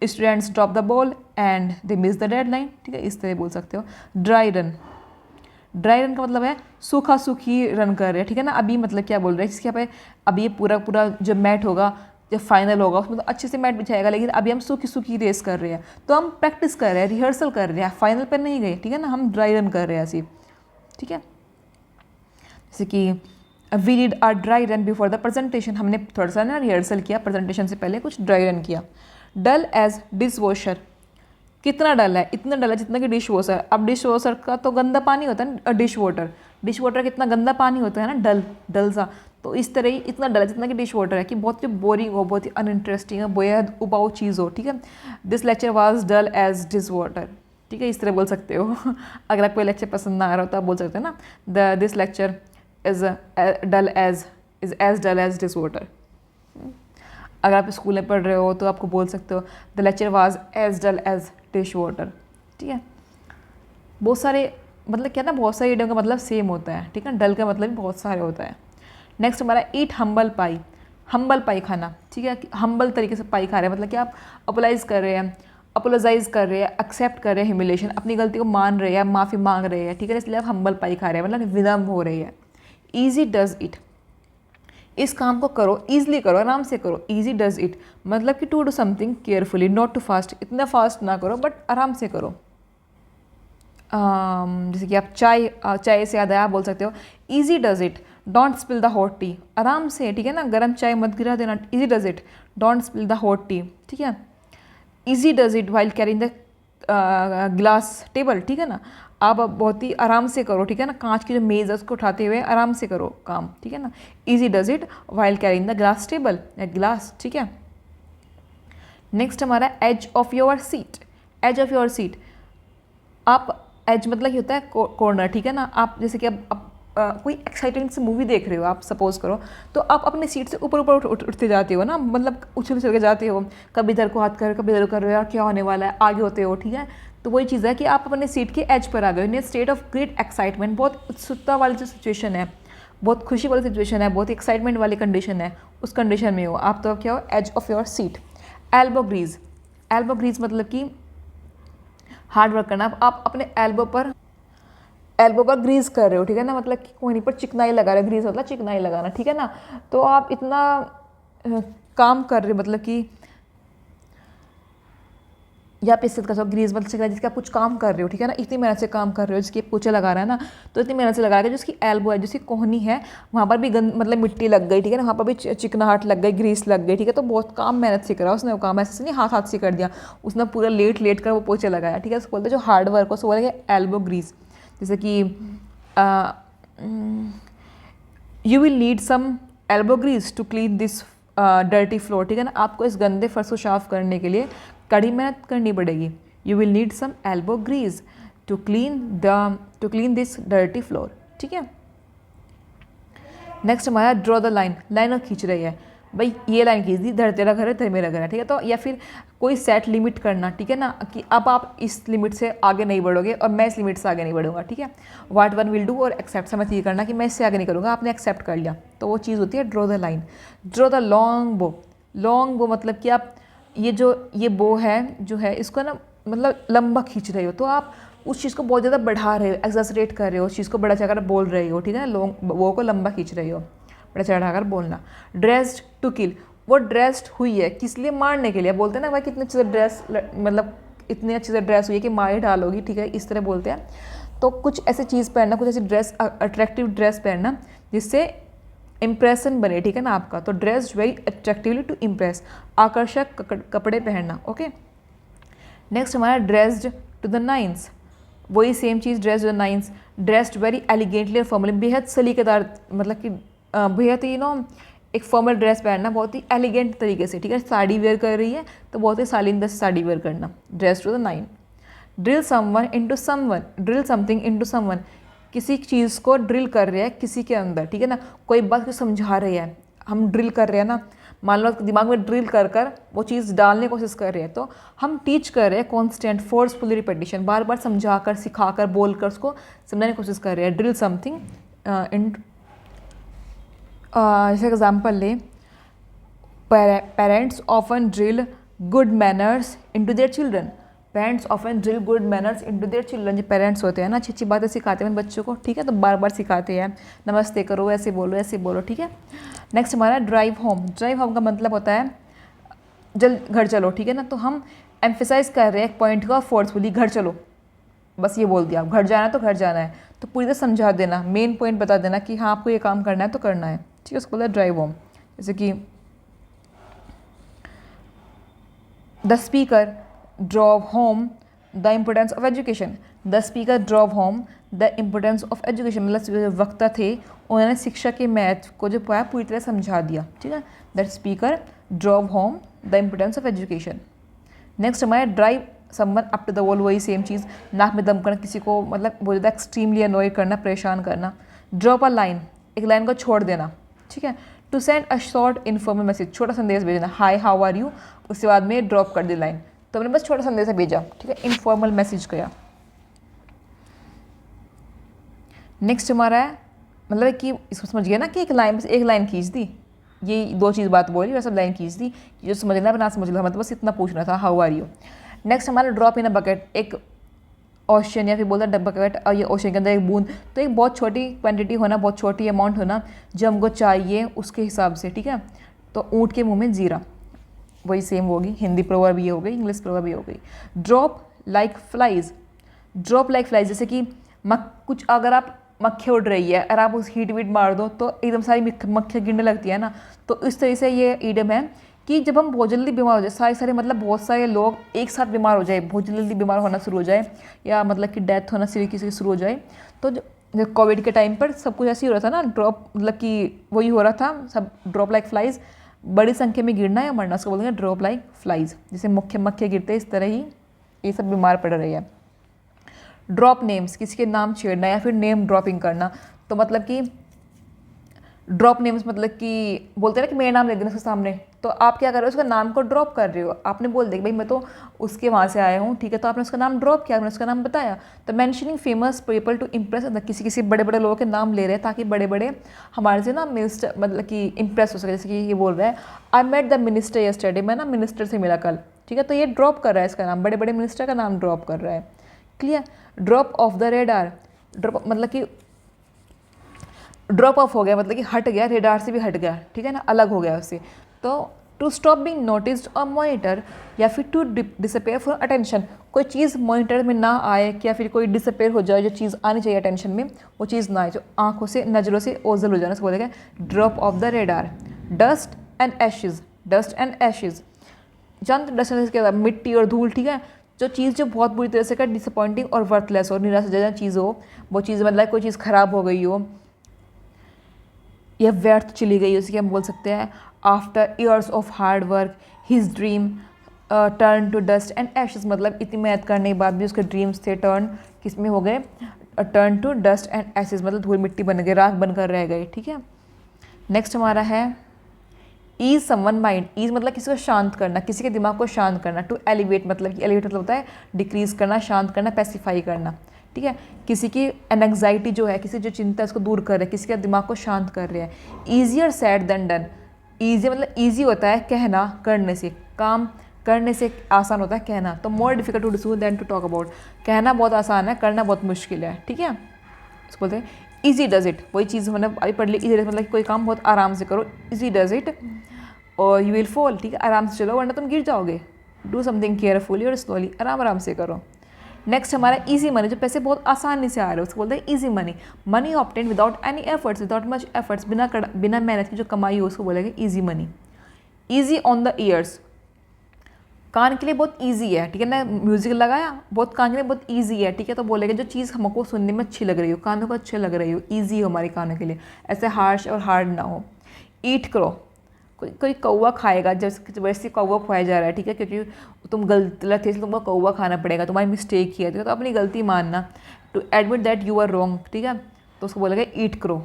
Students drop the ball and they miss the deadline, ठीक है, इस तरह बोल सकते हो। ड्राई रन का मतलब है सूखा सूखी रन कर रहे हैं, ठीक है ना। अभी मतलब क्या बोल रहे हैं, जिसके यहाँ पे अभी ये पूरा जब मैट होगा, जब फाइनल होगा उसमें तो अच्छे से मैट बिछाएगा, लेकिन अभी हम सूखी रेस कर रहे हैं, तो हम प्रैक्टिस कर रहे हैं, रिहर्सल कर रहे हैं, फाइनल पर नहीं गए, ठीक है ना, हम ड्राई रन कर रहे हैं ऐसे, ठीक है। जैसे कि we did our dry run before the presentation, हमने थोड़ा सा ना रिहर्सल किया, प्रेजेंटेशन से पहले कुछ ड्राई रन किया। डल एज डिश वॉशर, कितना डल है, इतना डल है जितना कि डिश वॉशर। अब डिश वॉशर का तो गंदा पानी होता है डिश वाटर, डिश वाटर कितना गंदा पानी होता है ना, डल डल सा, तो इस तरह ही इतना डल है जितना कि डिश वाटर है, कि बहुत ही बोरिंग हो, बहुत ही अनइंटरेस्टिंग है, बेहद उबाऊ चीज़ हो, ठीक है। This lecture was dull as dishwater, ठीक है, इस तरह बोल सकते हो। अगर आपको लेक्चर पसंद ना आ रहा हो तो आप बोल सकते हैं ना this lecture is dull as dull as dishwater. अगर आप स्कूल में पढ़ रहे हो तो आपको बोल सकते हो the lecture was as dull as dishwater, ठीक है। बहुत सारे मतलब क्या ना, बहुत सारे इडियम का मतलब सेम होता है, ठीक है। डल का मतलब भी बहुत सारे होता है। नेक्स्ट हमारा ईट हम्बल पाई, हम्बल पाई खाना, ठीक है। हम्बल तरीके से पाई खा रहे हैं मतलब कि आप अपोलाइज कर रहे हैं, अपोलोजाइज कर रहे हैं, एक्सेप्ट कर रहे हैं ह्यूमिलेशन, अपनी गलती को मान रहे हैं, माफ़ी मांग रहे हैं, ठीक है, इसलिए आप हम्बल पाई खा रहे हैं, मतलब विनम्र हो रही है। ईजी डज इट, इस काम को करो, ईजिली करो, आराम से करो। ईजी डज इट मतलब कि to do something carefully, not too fast, इतना फास्ट ना करो बट आराम से करो। जैसे कि आप चाय से याद आया, आप बोल सकते हो easy does it don't spill the hot T, आराम से, ठीक है ना, गर्म चाय मत गिरा देना। Easy does it don't spill the hot T, ठीक है। Easy does it while carrying the glass table, ठीक है ना, आप बहुत ही आराम से करो, ठीक है ना, कांच की जो मेज़ है उसको उठाते हुए आराम से करो काम, ठीक है ना। Easy does it while carrying the glass table या ग्लास, ठीक है। नेक्स्ट हमारा edge of your seat, edge of your seat, आप एज मतलब ये होता है कॉर्नर, ठीक है ना। आप जैसे कि अब कोई एक्साइटिंग से मूवी देख रहे हो आप, सपोज करो, तो आप अपने सीट से ऊपर ऊपर उठते जाते हो ना, मतलब उछल उछल के जाते हो, कभी इधर को हाथ कर, कभी इधर कर रहे हो, यार क्या होने वाला है, आगे होते हो, ठीक है। तो वही चीज़ है कि आप अपने सीट के एज पर आ गए, इन स्टेट ऑफ ग्रेट एक्साइटमेंट, बहुत उत्सुकता वाली जो सिचुएशन है, बहुत खुशी वाली सिचुएशन है, बहुत एक्साइटमेंट वाली कंडीशन है, उस कंडीशन में हो आप, तो क्या हो, edge of your seat. Elbow grease, elbow grease मतलब कि हार्ड वर्क करना, आप अपने एल्बो पर ग्रीस कर रहे हो, ठीक है ना, मतलब कि कोई नहीं पर चिकनाई लगा रहे हो, ग्रीस मतलब चिकनाई लगाना, ठीक है ना। तो आप इतना काम कर रहे हो, मतलब कि या आप इससे कर सकते हो ग्रीस मतलब चिकनाई, जिसका आप कुछ काम कर रहे हो, ठीक है ना, इतनी मेहनत से काम कर रहे हो, जिसकी पोछा लगा रहा है ना, तो इतनी मेहनत से लगा रहा है, जिसकी एल्बो है, जिसकी कोहनी है, वहाँ पर भी मतलब मिट्टी लग गई, ठीक है ना, वहाँ पर भी चिकनाहट लग गई, ग्रीस लग गई, ठीक है। तो बहुत काम मेहनत से करा उसने, वो काम ऐसे नहीं हाथ से कर दिया, उसने पूरा लेट कर वो पोछा लगाया, ठीक है। उसको बोलते हैं जो हार्ड वर्क हो, उसको बोलेंगे एल्बो ग्रीस। जैसे कि you will need some elbow grease to clean this dirty floor, ठीक है ना, आपको इस गंदे फर्श को साफ करने के लिए कड़ी मेहनत करनी पड़ेगी। You will need some elbow grease to clean this dirty floor, ठीक है। नेक्स्ट हमारा ड्रॉ द लाइन, लाइन और खींच रही है, भाई ये लाइन खींच दी, धर तेरा घर है धर मेरा घर है, ठीक है। तो या फिर कोई सेट लिमिट करना, ठीक है ना, कि अब आप इस लिमिट से आगे नहीं बढ़ोगे और मैं इस लिमिट से आगे नहीं बढ़ूंगा, ठीक है। व्हाट वन विल डू और एक्सेप्ट से मत ये करना कि मैं इससे आगे नहीं करूँगा, आपने एक्सेप्ट कर लिया, तो वो चीज़ होती है draw the line. Draw the long बो, लॉन्ग बो मतलब कि आप ये बो है जो है, इसको ना मतलब लंबा खींच रहे हो, तो आप उस चीज़ को बहुत ज़्यादा बढ़ा रहे हो, एक्सेसरेट कर रहे हो, उस चीज़ को बड़ा चढ़ाकर बोल रहे हो, ठीक है ना, लॉन्ग बो को लंबा खींच रहे हो, बड़ा चढ़ाकर बोलना। ड्रेस्ड टू किल, वो ड्रेस्ड हुई है किस लिए, मारने के लिए, बोलते हैं ना भाई कितने अच्छे से ड्रेस, मतलब इतनी अच्छे से ड्रेस हुई है कि मार ही डालोगी, ठीक है, इस तरह बोलते हैं। तो कुछ ऐसी चीज़ पहनना, कुछ ऐसी ड्रेस, अट्रैक्टिव ड्रेस पहनना जिससे इम्प्रेशन बने, ठीक है ना आपका। तो dress very attractively to impress, आकर्षक कपड़े पहनना, ओके। नेक्स्ट हमारा ड्रेस्ड टू द नाइन्स, वही सेम चीज़, dress to the nines, dressed very elegantly और फॉर्मली, बेहद सलीकेदार, मतलब कि बेहद ही एक फॉर्मल ड्रेस पहनना, बहुत ही एलिगेंट तरीके से, ठीक है। साड़ी वेयर कर रही है तो बहुत ही शालीनता से साड़ी वेयर करना, dress to the nine. Drill someone into someone, drill something into someone, किसी चीज़ को ड्रिल कर रहे हैं किसी के अंदर, ठीक है ना, कोई बात को समझा रहे हैं, हम ड्रिल कर रहे हैं ना, मान लो दिमाग में ड्रिल कर वो चीज़ डालने की कोशिश कर रहे हैं, तो हम टीच कर रहे हैं, कॉन्स्टेंट फोर्सफुली रिपीटिशन, बार बार समझा कर, सिखा कर, बोल कर उसको समझाने की कोशिश कर रहे हैं। ड्रिल समथिंग इन, जैसे एग्जाम्पल ले, parents often drill good manners into their children, parents often drill good manners into their children, जो पेरेंट्स होते हैं ना अच्छी अच्छी बातें सिखाते हैं बच्चों को, ठीक है, तो बार बार सिखाते हैं, नमस्ते करो, ऐसे बोलो, ठीक है। नेक्स्ट हमारा ड्राइव होम, ड्राइव होम का मतलब होता है घर चलो, ठीक है ना, तो हम एम्फेसाइज कर रहे हैं एक पॉइंट का फोर्सफुली, घर चलो, बस ये बोल दिया, घर जाना है तो घर जाना है, तो पूरी तरह समझा देना, मेन पॉइंट बता देना कि हाँ आपको ये काम करना है तो करना है, ठीक है, उसको बोलते हैं ड्राइव होम। जैसे कि the speaker drove home the importance of education, the speaker drove home the importance of education, मतलब जो वक्ता थे उन्होंने शिक्षा के महत्व को जो है पूरी तरह समझा दिया, ठीक है। That speaker drove home the importance of education. Next हमारा drive someone up to the wall, वही सेम चीज़, नाक में दम करना, किसी को मतलब बहुत ज़्यादा एक्सट्रीमली अनॉय करना, परेशान करना। ड्रॉप अ लाइन, एक लाइन को छोड़ देना, ठीक है। To send a short informal message, छोटा संदेश भेजना, हाय हाउ आर यू, उसके बाद में ड्रॉप कर दी लाइन, तो हमने बस छोटा संदेश भेजा, ठीक है, इनफॉर्मल मैसेज गया। नेक्स्ट हमारा है मतलब कि इसको समझ गया ना कि एक लाइन खींच दी, ये दो चीज़ बात बोली और सब लाइन खींच दी, जो समझना है ना समझ लो, मतलब बस इतना पूछना था हाउ आर यू। नेक्स्ट हमारा ड्रॉप इन अ बकेट, एक ओशन या फिर बोलता है बकेट, और ये ओशन के अंदर एक बूंद, तो एक बहुत छोटी क्वांटिटी होना, बहुत छोटी अमाउंट होना जो हमको चाहिए उसके हिसाब से, ठीक है। तो ऊँट के मुँह में जीरा, वही सेम होगी, हिंदी प्रोवर्ब ये हो गई, इंग्लिश प्रोवर्ब ये हो गई। Drop like flies, drop like flies जैसे कि कुछ अगर आप मक्खी उड़ रही है और आप उस हीट वीट मार दो तो एकदम सारी मक्खियाँ गिरने लगती है ना, तो इस तरह से ये ईडियम है कि जब हम बहुत जल्दी बीमार हो जाए, सारे मतलब बहुत सारे लोग एक साथ बीमार हो जाए, बहुत जल्दी बीमार होना शुरू हो जाए, या मतलब कि डेथ होना किसी की शुरू हो जाए, तो जब कोविड के टाइम पर सब कुछ ऐसे ही हो रहा था ना, ड्रॉप मतलब कि वही हो रहा था सब, ड्रॉप लाइक फ्लाइज, बड़ी संख्या में गिरना या मरना, उसको बोलेंगे ड्रॉप लाइक फ्लाइज, जैसे मुख्य मक्खियाँ गिरते हैं इस तरह ही ये सब बीमार पड़ रही है। ड्रॉप नेम्स, किसी के नाम छेड़ना या फिर नेम ड्रॉपिंग करना, तो मतलब कि ड्रॉप नेम्स मतलब कि बोलते हैं ना कि मेरा नाम ले देना उसके सामने, तो आप क्या कर रहे हो, उसका नाम को ड्रॉप कर रहे हो, आपने बोल दिया भाई मैं तो उसके वहाँ से आया हूँ, ठीक है, तो आपने उसका नाम ड्रॉप किया, आपने उसका नाम बताया। तो mentioning famous people to impress, किसी बड़े बड़े लोगों के नाम ले रहे हैं ताकि बड़े बड़े हमारे से ना मिनिस्टर मतलब कि इम्प्रेस हो सके, जैसे कि ये बोल रहा है I met the minister yesterday, मैं ना मिनिस्टर से मिला कल, ठीक है, तो ये ड्रॉप कर रहा है, इसका नाम बड़े बड़े मिनिस्टर का नाम ड्रॉप कर रहा है, clear. Drop of the radar, drop मतलब कि ड्रॉप ऑफ हो गया, मतलब कि हट गया, रेडार से भी हट गया, ठीक है ना, अलग हो गया उससे। तो टू स्टॉप बीइंग नोटिस्ड और मॉनिटर, या फिर टू डिसअपेयर फॉर अटेंशन, कोई चीज़ मॉनिटर में ना आए, या फिर कोई डिसअपेयर हो जाए, जो चीज़ आनी चाहिए अटेंशन में वो चीज़ ना आए, जो आंखों से नज़रों से ओझल हो जाना, उसको बोलेगा drop of the radar. Dust and ashes, dust and ashes, जानते डस्ट एंड एशेज़ क्या होता है, मिट्टी और धूल, ठीक है, जो चीज़ जो बहुत बुरी तरह से का डिसअपॉइंटिंग और वर्थलेस हो, निराशाजनक चीज़ हो, वो चीज़ मतलब कोई चीज़ ख़राब हो गई हो या व्यर्थ चली गई, उसी हम बोल सकते हैं after years of hard work his dream turn to dust and ashes, मतलब इतनी मेहनत करने के बाद भी उसके ड्रीम्स थे टर्न किस में हो गए, turn to dust and ashes, मतलब धूल मिट्टी बन गए, राख बनकर रह गए, ठीक है। नेक्स्ट हमारा है ईज समवन माइंड, ईज मतलब किसी को शांत करना, किसी के दिमाग को शांत करना। टू एलिवेट मतलब कि एलिवेट मतलब होता है डिक्रीज करना, शांत करना, पैसिफाई करना, ठीक है, किसी की एंग्जाइटी जो है, किसी जो चिंता है उसको दूर कर रहे हैं, किसी के दिमाग को शांत कर रहे हैं। Easier said than done, easy मतलब ईजी होता है कहना, करने से, काम करने से आसान होता है कहना, तो more difficult to discuss than to talk about, कहना बहुत आसान है, करना बहुत मुश्किल है, ठीक है, उसको बोलते हैं ईजी डज इट, वही चीज़ मैंने अभी पढ़ ली, ईजी मतलब कोई काम बहुत आराम से करो, ईजी डज इट, और यू विल फॉल, ठीक है, आराम से चलो वरना तुम गिर जाओगे। डू समथिंग केयरफुली और स्लोली, आराम आराम से करो। नेक्स्ट हमारा इजी मनी, जो पैसे बहुत आसानी से आ रहे हो उसको बोलते हैं easy money. Money obtain without any efforts, without much efforts, बिना मेहनत की जो कमाई हो उसको बोलेंगे easy money. Easy on the ears, कान के लिए बहुत ईजी है, ठीक है ना, म्यूजिक लगाया बहुत कान के लिए बहुत ईजी है, ठीक है, तो बोलेंगे जो चीज़ हमको सुनने में अच्छी लग रही हो, कानों को अच्छी लग रही हो, ईजी हो हमारे कानों के लिए, ऐसे हार्श और हार्ड ना हो। ईट करो, कोई कौवा खाएगा, जैसे वैसे कौवा खुआया जा रहा है, ठीक है, क्योंकि तुम गलत थे इसलिए तुमको कौवा खाना पड़ेगा, तुम्हारी मिस्टेक ही है, तो अपनी गलती मानना, to admit that you are wrong, ठीक है, तो उसको बोलेगा ईट करो।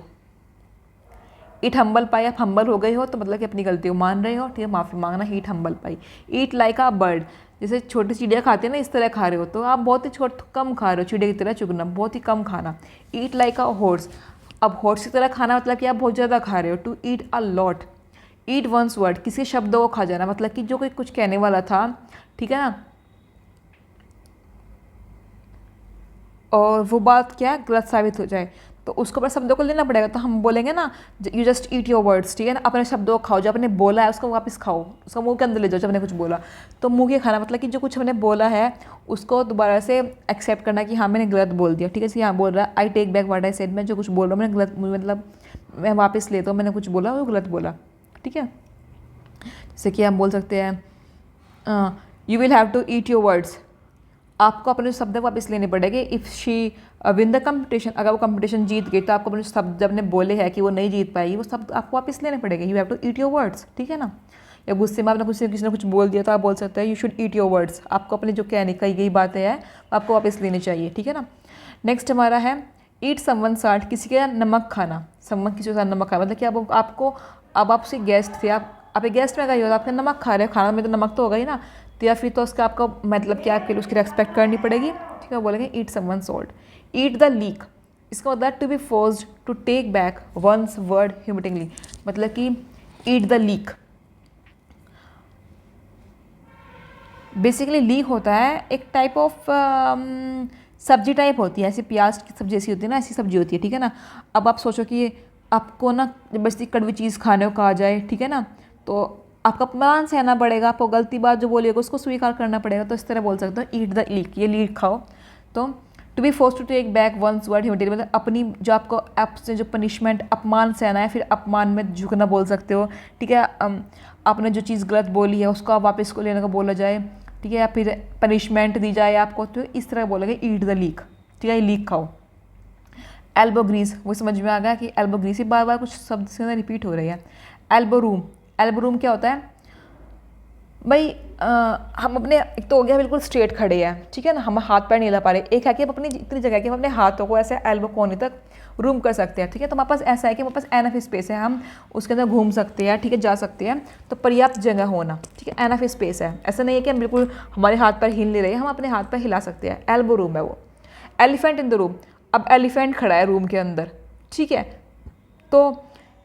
ईट हम्बल पाई, आप हम्बल हो गए हो तो मतलब कि अपनी गलती को मान रहे हो, ठीक है, माफ़ी मांगना, ईट humble pi. Eat like a bird, जैसे छोटी चिड़िया खाते हैं ना इस तरह खा रहे हो, तो आप बहुत ही कम खा रहे हो, चिड़िया की तरह चुगना, बहुत ही कम खाना। ईट लाइक अ हॉर्स, अब हॉर्स की तरह खाना मतलब कि आप बहुत ज़्यादा खा रहे हो। To eat a lot, eat one's word, किसी शब्दों को खा जाना, मतलब कि जो कोई कुछ कहने वाला था, ठीक है ना, और वो बात क्या गलत साबित हो जाए तो उसको बस शब्दों को लेना पड़ेगा, तो हम बोलेंगे ना you just eat your words, ठीक है ना, अपने शब्दों को खाओ, जो आपने बोला है उसको वापस खाओ, उसका मुंह के अंदर ले जाओ, जब हमने कुछ बोला तो मुंह के खाना, मतलब कि जो कुछ हमने बोला है उसको दोबारा से एक्सेप्ट करना कि हाँ मैंने गलत बोल दिया, ठीक है, यहाँ बोल रहा है I take back what I said, मैं जो कुछ बोल रहा हूँ मैंने गलत, मतलब मैं वापस लेता हूँ, मैंने कुछ बोला वो गलत बोला, ठीक है। जैसे कि हम बोल सकते हैं you will have to eat your words, आपको अपने जो शब्द है वापस लेने पड़ेंगे। If she win the competition, अगर वो कंपटीशन जीत गई तो आपको अपने जो शब्द जब ने बोले हैं कि वो नहीं जीत पाएगी, वो शब्द आपको वापस लेने पड़ेंगे। You have to eat your words, ठीक है ना। या गुस्से में आपने किसी ने कुछ बोल दिया तो आप बोल सकते हैं you should eat your words. आपको अपने जो कहने कही गई बातें हैं आपको वापस लेनी चाहिए, ठीक है ना। नेक्स्ट हमारा है ईट समवन साल्ट, किसी का नमक खाना। समवन किसी के साथ नमक खाना मतलब कि अब आपको, अब आपसे गेस्ट थे, आप एक गेस्ट में गई हो, आपने नमक खा रहे हो, खाना में तो नमक तो होगा ही ना, तो या फिर तो उसका आपको मतलब क्या आपके उसकी रेस्पेक्ट करनी पड़ेगी, ठीक है। बोलेंगे eat someone salt. Eat the leek, इसका मतलब to be forced to take back once word humiliatingly, मतलब कि eat the leek. Basically leek होता है एक टाइप ऑफ सब्जी टाइप होती है, ऐसी प्याज की सब्जी ऐसी होती है ना, ऐसी सब्जी होती है, ठीक है ना। अब आप सोचो कि आपको ना बस कड़वी चीज़ खाने को कहा जाए, ठीक है ना, तो आपका अपमान सहना पड़ेगा, आपको गलती बात जो बोलिएगा उसको स्वीकार करना पड़ेगा। तो इस तरह बोल सकते हो ईट द लीक, ये लीक खाओ। तो to be force to take back once word humility, मतलब अपनी जो आपको आपसे जो पनिशमेंट अपमान सहना है, फिर अपमान में झुकना बोल सकते हो, ठीक है। आपने जो चीज़ गलत बोली है उसको आप वापस को लेने का बोला जाए, ठीक है, या फिर पनिशमेंट दी जाए आपको, तो इस तरह बोलेंगे ईट द लीक, ठीक है, ये लीक खाओ। एल्बो ग्रीस, वो समझ में आ गया कि एल्बो ग्रीस ही बार बार कुछ शब्द से रिपीट हो रही है। एल्बो रूम, एल्बो रूम क्या होता है भाई, हम अपने, एक तो हो गया बिल्कुल स्ट्रेट खड़े हैं, ठीक है ना, हम हाथ पैर नहीं हिला पा रहे। एक है कि हम अपनी इतनी जगह है कि हम अपने हाथों को ऐसे एल्बो कोने तक रूम कर सकते हैं, ठीक है। तो हमारे पास ऐसा है कि हमारे पास एनफ स्पेस है, हम उसके अंदर घूम सकते हैं, ठीक है, जा सकते हैं। तो पर्याप्त जगह होना, ठीक है, एनफ स्पेस है। ऐसा नहीं है कि हम बिल्कुल हमारे हाथ पैर हिल नहीं रहे, हम अपने हाथ पैर हिला सकते हैं। एल्बो रूम है वो। एलिफेंट इन द रूम, अब एलिफेंट खड़ा है रूम के अंदर, ठीक है, तो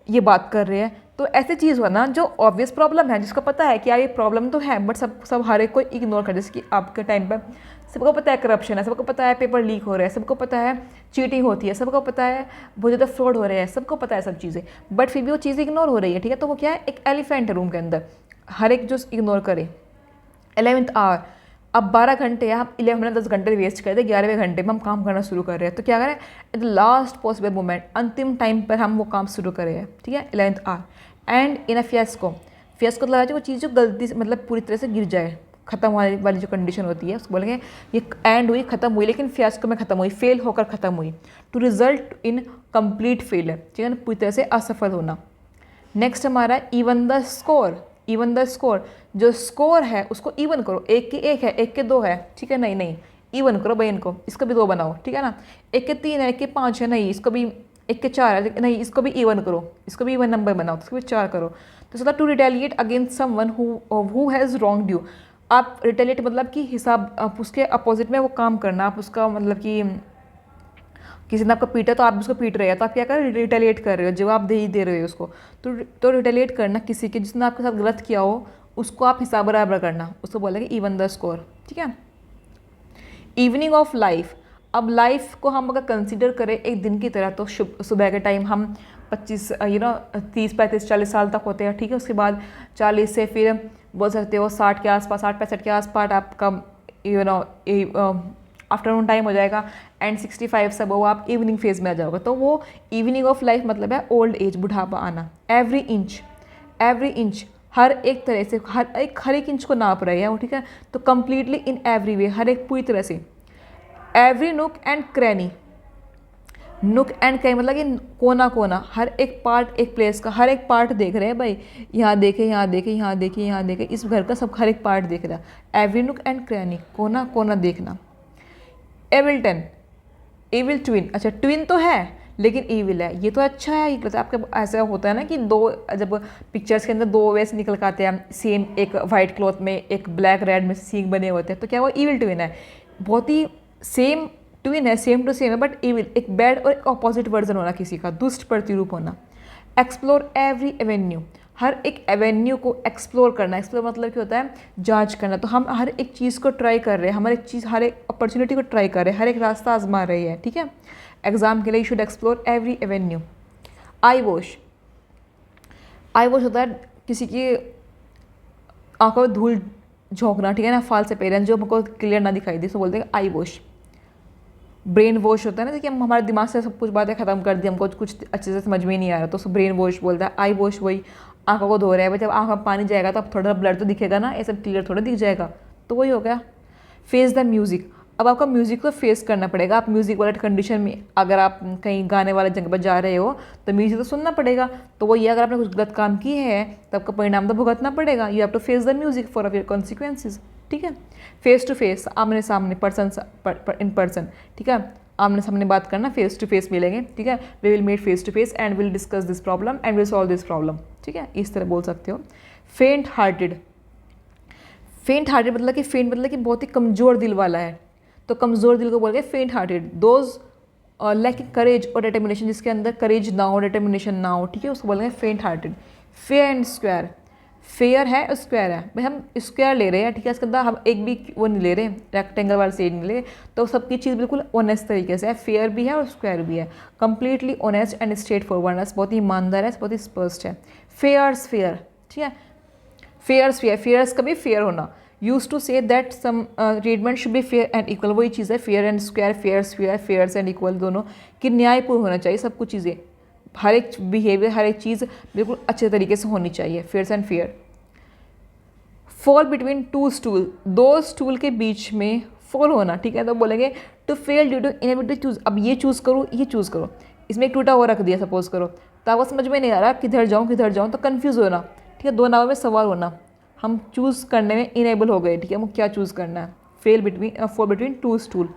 ये बात कर रहे हैं। तो ऐसी चीज़ हो ना जो ऑब्वियस प्रॉब्लम है, जिसको पता है कि यार ये प्रॉब्लम तो है, बट सब हर एक को इग्नोर कर, जैसे कि आपके टाइम पर सबको पता है करप्शन है, सबको पता है पेपर लीक हो रहा है, सबको पता है चीटिंग होती है, सबको पता है बहुत ज़्यादा फ्रॉड हो रहे हैं, सबको पता है सब चीज़ें, बट फिर भी वो चीज़ें इग्नोर हो रही है, ठीक है। तो वो क्या है, एक एलिफेंट है रूम के अंदर, हर एक जो इग्नोर करे। 11th आवर, अब 12 घंटे हम 10 घंटे वेस्ट कर दे, 11वें घंटे में हम काम करना शुरू कर रहे हैं। तो क्या करें, at the last possible moment, अंतिम टाइम पर हम वो काम शुरू कर रहे हैं, ठीक है। 11th hour. End in a fiasco, fiasco लगा वो चीज़ जो गलती से मतलब पूरी तरह से गिर जाए, खत्म होने वाली जो कंडीशन होती है उसको बोलेंगे ये एंड हुई, खत्म हुई, लेकिन फियास्को में खत्म हुई, फेल होकर खत्म हुई। To result in complete failure, ठीक है ना, पूरी तरह से असफल होना। नेक्स्ट हमारा even the score. Even the score, जो स्कोर है उसको इवन करो, एक के एक है, एक के दो है, ठीक है, नहीं इवन करो भाई इनको, इसको भी 2 बनाओ, ठीक है ना। एक के 3 है, एक के 5 है, नहीं इसको भी, एक के 4 है, नहीं इसको भी इवन करो, इसको भी इवन नंबर बनाओ, तो इसको भी 4 करो। तो सदा to retaliate against someone who has wronged you, आप रिटेलिएट मतलब कि हिसाब, आप उसके अपोजिट में वो काम करना, आप उसका मतलब कि किसी ने आपको पीटा तो आप उसको पीट रहे हैं, तो आप क्या कर रहे हो, रिटेलिएट कर रहे हो, जवाब दे रहे हो उसको। तो रिटेलिएट करना किसी के जिसने आपके साथ गलत किया हो उसको आप हिसाब बराबर करना, उसको बोलेंगे इवन द स्कोर, ठीक है। इवनिंग ऑफ लाइफ, अब लाइफ को हम अगर कंसिडर करें एक दिन की तरह, तो सुबह के टाइम हम 25 30 35 40 साल तक होते हैं, ठीक है। उसके बाद 40 से फिर बोल सकते हो 60 के आसपास, 60 65 के आसपास आपका आफ्टरनून टाइम हो जाएगा। एंड 65 सब वो आप इवनिंग फेज में आ जाओगे। तो वो इवनिंग ऑफ लाइफ मतलब है ओल्ड एज, बुढ़ापा आना। एवरी इंच हर एक तरह से, हर एक इंच को नाप रहे हैं वो, ठीक है। तो कम्प्लीटली इन एवरी वे, हर एक पूरी तरह से। एवरी नुक एंड क्रैनी, नुक एंड क्रैनी मतलब कि कोना कोना, हर एक पार्ट, एक प्लेस का हर एक पार्ट देख रहे हैं भाई, यहाँ देखे, यहाँ देखे, यहाँ देखे, यहाँ देखे, इस घर का सब हर एक पार्ट देख रहा है। एवरी नुक एंड क्रैनी, कोना कोना देखना। एविल्टन, एविल ट्विन, अच्छा ट्विन तो है लेकिन ईविल है, ये तो अच्छा है। ये आपके ऐसा होता है ना कि दो, जब पिक्चर्स के अंदर 2 वैसे निकल के आते हैं सेम, एक वाइट क्लॉथ में, एक ब्लैक रेड में सींग बने होते हैं, तो क्या वो ईविल ट्विन है, बहुत ही सेम ट्विन है, सेम टू सेम है, बट ईविल, एक बैड और एक अपोजिट वर्जन होना किसी का, दुष्ट प्रतिरूप होना। एक्सप्लोर एवरी एवेन्यू, हर एक एवेन्यू को एक्सप्लोर करना। एक्सप्लोर मतलब क्या होता है, जांच करना। तो हम हर एक चीज़ को ट्राई कर रहे हैं, हर एक अपॉर्चुनिटी को ट्राई कर रहे हैं, हर एक रास्ता आजमा रहे हैं, ठीक है। एग्जाम के लिए you should explore every Avenue. I wash, I wash होता है किसी की आंखों में धूल झोंकना, ठीक है ना, फाल से पेरेंट्स जो हमको क्लियर ना दिखाई दे, तो बोलते हैं आई वॉश। ब्रेन वॉश होता है ना कि हम हमारे दिमाग से सब कुछ बातें खत्म कर दी, हमको कुछ अच्छे से समझ में नहीं आ रहा, तो उसको ब्रेन वॉश बोलता है। आई वॉश वही आंखों को धो रहा है भाई, जब आँख में पानी जाएगा तो अब थोड़ा ब्लड तो दिखेगा ना, ऐसा क्लियर थोड़ा दिख जाएगा, तो वही हो गया। फेस द म्यूज़िक, अब आपका म्यूज़िक को फेस करना पड़ेगा। आप म्यूज़िक वाले कंडीशन में, अगर आप कहीं गाने वाले जगह पर जा रहे हो तो म्यूज़िक तो सुनना पड़ेगा। तो वही, अगर आपने कुछ गलत काम किए है तो आपका परिणाम तो भुगतना पड़ेगा। You have to face the music for your consequences. ठीक है, फेस टू फेस, आमने सामने, पर्सन इन पर्सन। ठीक है, आमने सामने बात करना, फेस टू फेस मिलेंगे। ठीक है, we will meet face to face and will discuss this problem and will solve this problem. ठीक है, इस तरह बोल सकते हो। फेंट हार्टेड, फेंट हार्टेड मतलब कि फेंट मतलब कि बहुत ही कमज़ोर दिल वाला है। तो कमज़ोर दिल को बोल गए फेंट हार्टेड। दोज लैकिंग करेज और डिटर्मिनेशन, जिसके अंदर करेज ना हो, डिटर्मिनेशन ना हो, ठीक है, उसको बोलेंगे फेंट hearted. Fair and square, fair है और स्क्वायर है, भाई हम स्क्वायर ले रहे हैं। ठीक है, इसके अंदर हम एक भी वो नहीं ले रहे, रेक्टेंगल वाला सेड नहीं ले रहे। तो सबकी चीज़ बिल्कुल ऑनेस्ट तरीके से है, फेयर भी है और स्क्वायर भी है। Completely honest and straight forward, बहुत ही ईमानदार है, बहुत ही स्पष्ट है। फेयर्स फेयर, ठीक है, फेयर्स फेयर, फेयर्स का भी फेयर होना। Used to say that some treatment should be fair and equal, वही चीज़ है fair and square, fair's fair, fair's and equal, दोनों कि न्यायपूर्ण होना चाहिए सब कुछ चीज़ें, हर एक बिहेवियर, हर एक चीज़ बिल्कुल अच्छे तरीके से होनी चाहिए, fair's and fair. Fall between two stool, दो स्टूल के बीच में फॉल होना। ठीक है, तो बोलेंगे to fail due to inability to choose. अब ये चूज़ करो, ये चूज़ करो, इसमें एक टूटा हुआ रख दिया सपोज करो, तो आपको समझ में नहीं आ रहा किधर जाऊँ, तो कन्फ्यूज़ होना। ठीक है, दो नावों में सवाल होना, हम चूज़ करने में इनेबल हो गए। ठीक है, हमको क्या चूज़ करना है। Fall between two stool,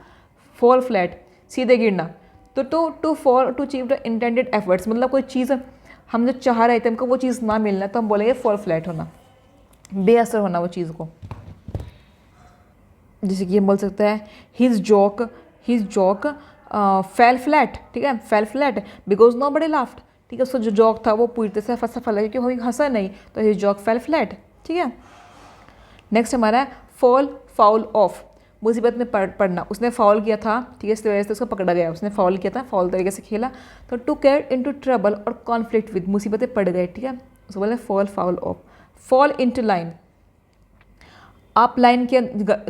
fall flat, सीधे गिरना। तो to fall to achieve the intended efforts, मतलब कोई चीज़ हम जो चाह रहे थे हमको वो चीज़ ना मिलना, तो हम बोलेंगे फॉल फ्लैट होना, बेअसर होना वो चीज़ को। जैसे कि ये बोल सकता है हिज जॉक फेल फ्लैट। ठीक है, fail flat because nobody laughed. ठीक है, उसका जो जॉक था वो पूरी तरह से सफल है क्योंकि वो हंसा नहीं, तो हिज जॉक फेल फ्लैट। ठीक है, नेक्स्ट हमारा है फॉल फाउल ऑफ, मुसीबत में पड़ना। उसने फाउल किया था, ठीक है, इस वजह से उसको पकड़ा गया। उसने फाउल किया था, फाउल तरीके से खेला, तो टू गेट इनटू ट्रबल और कॉन्फ्लिक्ट विद, मुसीबतें पड़ गए। ठीक है, उसको बोले fall foul of. Fall into line, आप लाइन के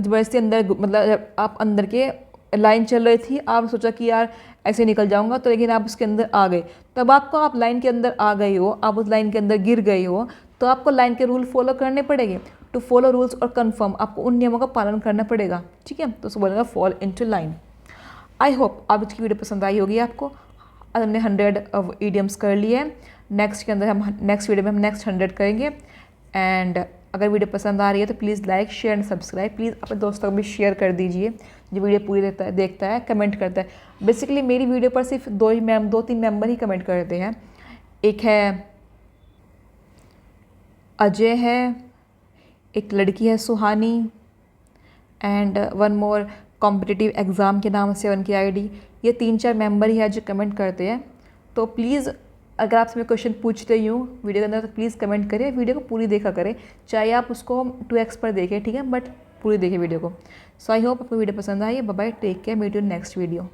वैसे अंदर, मतलब आप अंदर के लाइन चल रही थी, आप सोचा कि यार ऐसे निकल जाऊंगा, तो लेकिन आप उसके अंदर आ गए, तब आपको, आप लाइन के अंदर आ गए हो, आप उस लाइन के अंदर गिर गए हो, तो आपको लाइन के रूल फॉलो करने पड़ेंगे। टू फॉलो रूल्स और कन्फर्म, आपको उन नियमों का पालन करना पड़ेगा। ठीक है, तो उसको बोलेगा fall into line. I hope आप इसकी वीडियो पसंद आई होगी आपको। हमने 100 ईडियम्स कर लिए हैं। नेक्स्ट के अंदर हम नेक्स्ट वीडियो में हम नेक्स्ट 100 करेंगे। एंड अगर वीडियो पसंद आ रही है तो please like share and subscribe, please अपने दोस्तों को भी शेयर कर दीजिए जो वीडियो पूरी देखता है, कमेंट करता है। बेसिकली मेरी वीडियो पर सिर्फ 2-3 मेंबर ही कमेंट करते हैं। एक है अजय है, एक लड़की है Suhani, and one more competitive exam के नाम से उनकी आईडी। ये 3-4 मेंबर ही है जो कमेंट करते हैं। तो प्लीज़ अगर आपसे मैं क्वेश्चन पूछते ही हूँ वीडियो के अंदर, तो प्लीज़ कमेंट करें, वीडियो को पूरी देखा करें, चाहे आप उसको 2x पर देखें। ठीक है, बट पूरी देखें वीडियो को। सो आई होप आपको वीडियो पसंद आई। Bye bye, take care, meet you next video.